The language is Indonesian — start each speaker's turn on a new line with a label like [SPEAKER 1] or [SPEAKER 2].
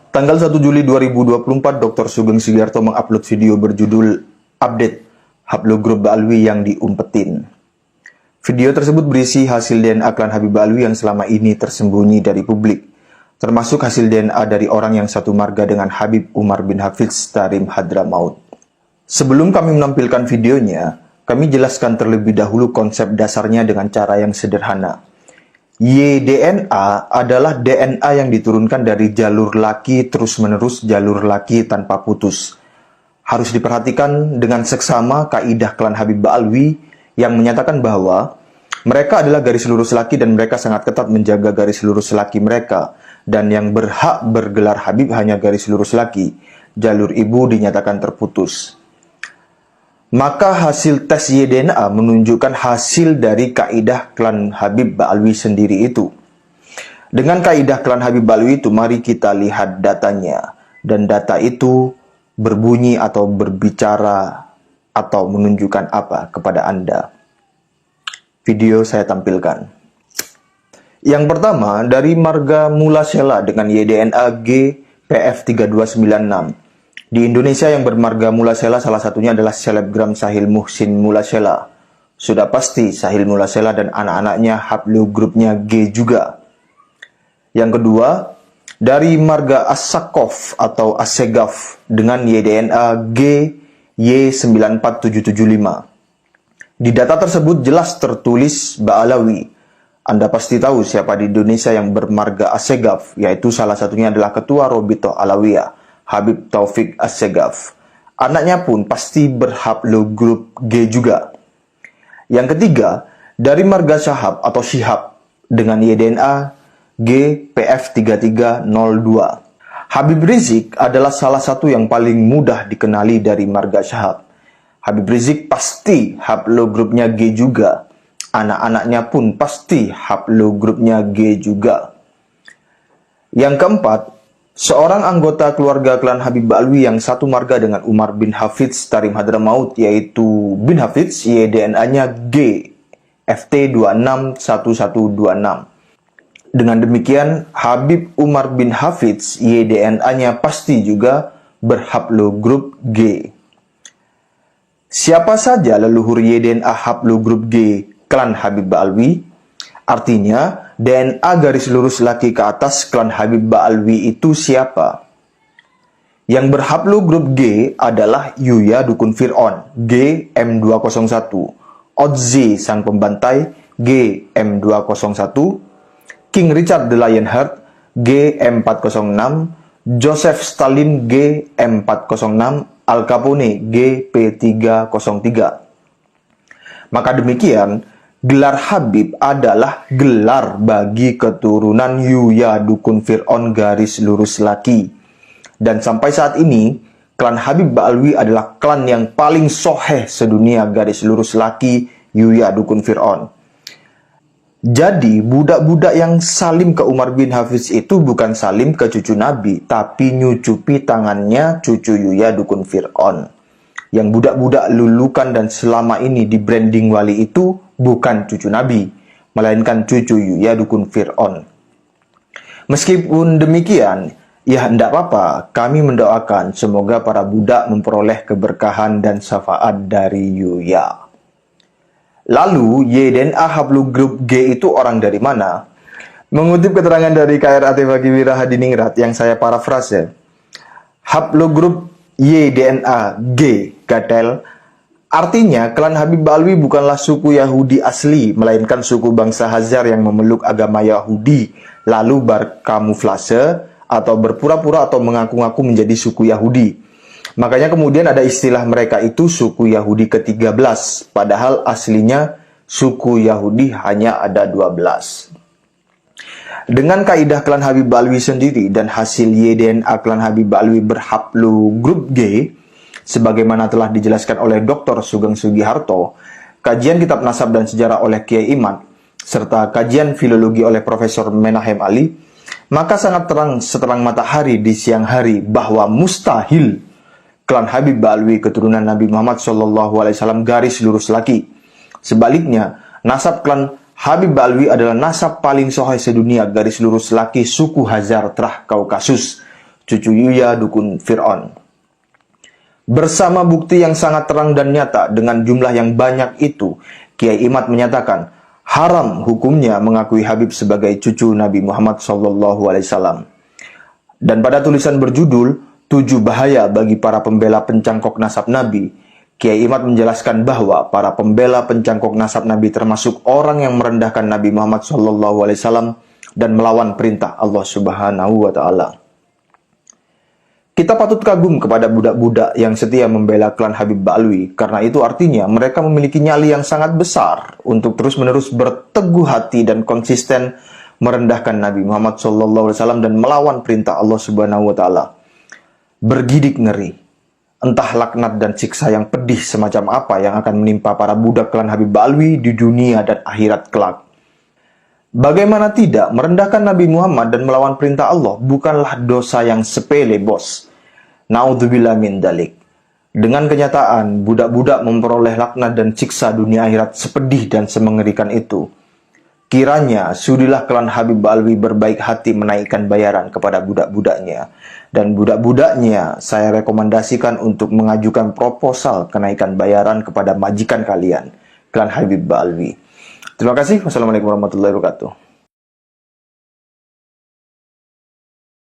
[SPEAKER 1] Tanggal 1 Juli 2024, Dr. Sugeng Sugiharto mengupload video berjudul Update Haplogrup Ba'alwi yang diumpetin. Video tersebut berisi hasil DNA klan Habib Ba'alwi yang selama ini tersembunyi dari publik, termasuk hasil DNA dari orang yang satu marga dengan Habib Umar bin Hafidz Tarim Hadramaut. Sebelum kami menampilkan videonya, kami jelaskan terlebih dahulu konsep dasarnya dengan cara yang sederhana. YDNA adalah DNA yang diturunkan dari jalur laki terus-menerus jalur laki tanpa putus. Harus diperhatikan dengan seksama kaidah klan Habib Ba'alwi yang menyatakan bahwa mereka adalah garis lurus laki dan mereka sangat ketat menjaga garis lurus laki mereka, dan yang berhak bergelar Habib hanya garis lurus laki. Jalur ibu dinyatakan terputus. Maka hasil tes YDNA menunjukkan hasil dari kaidah klan Habib Ba'alwi sendiri itu. Dengan kaidah klan Habib Ba'alwi itu, mari kita lihat datanya. Dan data itu berbunyi atau berbicara atau menunjukkan apa kepada Anda. Video saya tampilkan. Yang pertama, dari marga Mulasela dengan YDNA GPF3296. Di Indonesia yang bermarga Mulasela salah satunya adalah selebgram Sahil Muhsin Mulasela. Sudah pasti Sahil Mulasela dan anak-anaknya haplogrupnya G juga. Yang kedua, dari marga As-Sakaf atau Assegaf dengan YDNA GY94775. Di data tersebut jelas tertulis Ba'alawi. Anda pasti tahu siapa di Indonesia yang bermarga Assegaf, yaitu salah satunya adalah Ketua Robitoh Alawiyah, Habib Taufik Assegaf. Anaknya pun pasti berhaplogrup G juga. Yang ketiga, dari marga Syahab atau Syihab dengan YDNA GPF3302. Habib Rizik adalah salah satu yang paling mudah dikenali dari marga Syahab. Habib Rizik pasti haplogrupnya G juga. Anak-anaknya pun pasti haplogrupnya G juga. Yang keempat, seorang anggota keluarga klan Habib Ba'alwi yang satu marga dengan Umar bin Hafidz Tarim Hadramaut, yaitu bin Hafidz, YDNA-nya G FT261126. Dengan demikian, Habib Umar bin Hafidz, YDNA-nya pasti juga berhaplogrup G. Siapa saja leluhur YDNA haplogrup G klan Habib Ba'alwi? Artinya, DNA garis lurus laki ke atas klan Habib Ba'alwi itu siapa? Yang berhaplogrup G adalah Yuya Dukun Fir'aun, G M201, Otzi Sang Pembantai, G M201, King Richard the Lionheart, G M406, Joseph Stalin, G M406, Al Capone, G P303. Maka demikian, gelar Habib adalah gelar bagi keturunan Yuya Dukun Fir'aun garis lurus laki. Dan sampai saat ini, klan Habib Ba'alwi adalah klan yang paling soheh sedunia garis lurus laki Yuya Dukun Fir'aun. Jadi, budak-budak yang salim ke Umar bin Hafidz itu bukan salim ke cucu Nabi, tapi nyucupi tangannya cucu Yuya Dukun Fir'aun. Yang budak-budak lulukan dan selama ini di branding wali itu bukan cucu Nabi, melainkan cucu Yuya Dukun Fir'aun. Meskipun demikian, ya tidak apa-apa, kami mendoakan semoga para budak memperoleh keberkahan dan syafaat dari Yuya. Lalu, YDNA haplogrup G itu orang dari mana? Mengutip keterangan dari KRAT Bagiwira Hadiningrat yang saya parafrase, haplogrup YDNA G gatel, artinya klan Habib Ba'alwi bukanlah suku Yahudi asli, melainkan suku bangsa Hazar yang memeluk agama Yahudi, lalu berkamuflase atau berpura-pura atau mengaku-ngaku menjadi suku Yahudi. Makanya kemudian ada istilah mereka itu suku Yahudi ke-13, padahal aslinya suku Yahudi hanya ada 12. Dengan kaidah klan Habib Ba'alwi sendiri dan hasil YDNA klan Habib Ba'alwi berhaplogrup G, sebagaimana telah dijelaskan oleh Dr. Sugeng Sugiharto, kajian kitab nasab dan sejarah oleh Kiai Iman, serta kajian filologi oleh Profesor Menahem Ali, maka sangat terang seterang matahari di siang hari bahwa mustahil klan Habib Ba'alwi keturunan Nabi Muhammad SAW garis lurus laki. Sebaliknya, nasab klan Habib Ba'alwi adalah nasab paling soheh sedunia garis lurus laki suku Hazar Trah Kaukasus, cucu Yuya dukun Fir'aun. Bersama bukti yang sangat terang dan nyata dengan jumlah yang banyak itu, Kiai Imad menyatakan haram hukumnya mengakui Habib sebagai cucu Nabi Muhammad SAW. Dan pada tulisan berjudul 7 bahaya bagi para pembela pencangkok nasab Nabi, Kiai Imad menjelaskan bahwa para pembela pencangkok nasab Nabi termasuk orang yang merendahkan Nabi Muhammad SAW dan melawan perintah Allah Subhanahu wa Ta'ala. Kita patut kagum kepada budak-budak yang setia membela klan Habib Ba'alwi, karena itu artinya mereka memiliki nyali yang sangat besar untuk terus-menerus berteguh hati dan konsisten merendahkan Nabi Muhammad SAW dan melawan perintah Allah Subhanahu wa Ta'ala. Bergidik ngeri, entah laknat dan siksa yang pedih semacam apa yang akan menimpa para budak klan Habib Ba'alwi di dunia dan akhirat kelak. Bagaimana tidak, merendahkan Nabi Muhammad dan melawan perintah Allah bukanlah dosa yang sepele, bos. Naudzubillah min dalik. Dengan kenyataan, budak-budak memperoleh laknat dan siksa dunia akhirat sepedih dan semengerikan itu, kiranya sudilah klan Habib Ba'alwi berbaik hati menaikkan bayaran kepada budak-budaknya. Dan budak-budaknya saya rekomendasikan untuk mengajukan proposal kenaikan bayaran kepada majikan kalian, klan Habib Ba'alwi. Terima kasih. Wassalamualaikum warahmatullahi wabarakatuh.